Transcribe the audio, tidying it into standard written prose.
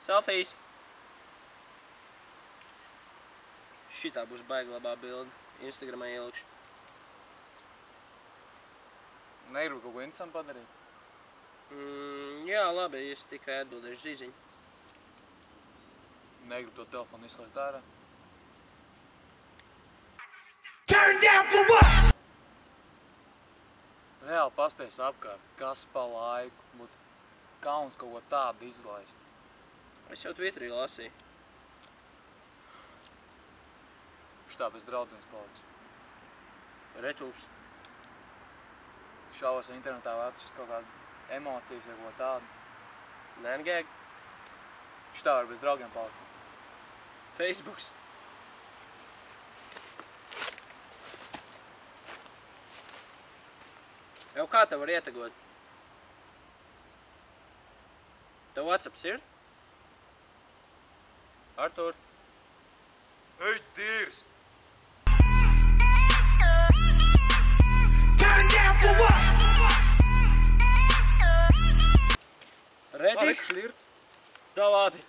Selfijas. Šitā būs baigi labā bilde. Instagramā ielikšu. Negribu kaut ko interesantu padarīt? Jā, labi, es tikai atbildēšu zīziņu. Negribu to telefonu izslēgt ārā. Turn down for what? Reāli pasties apkārt, kas pa laiku. Būtu kauns kaut ko tādu izlaist. Es jau Twitterī lasīju. Šitā bez draudzenes paliks. Retūps. Šauvos internetā vai atrast kaut kādu emocijas vai ko tādu. Nēngēg. Šitā var bez draugiem palikt. Facebooks. Jau kā tev var ietegot? Tev WhatsApps ir? Artur? Ej, dirst! Turn down for what? Ready? Šlirts! Tā labi.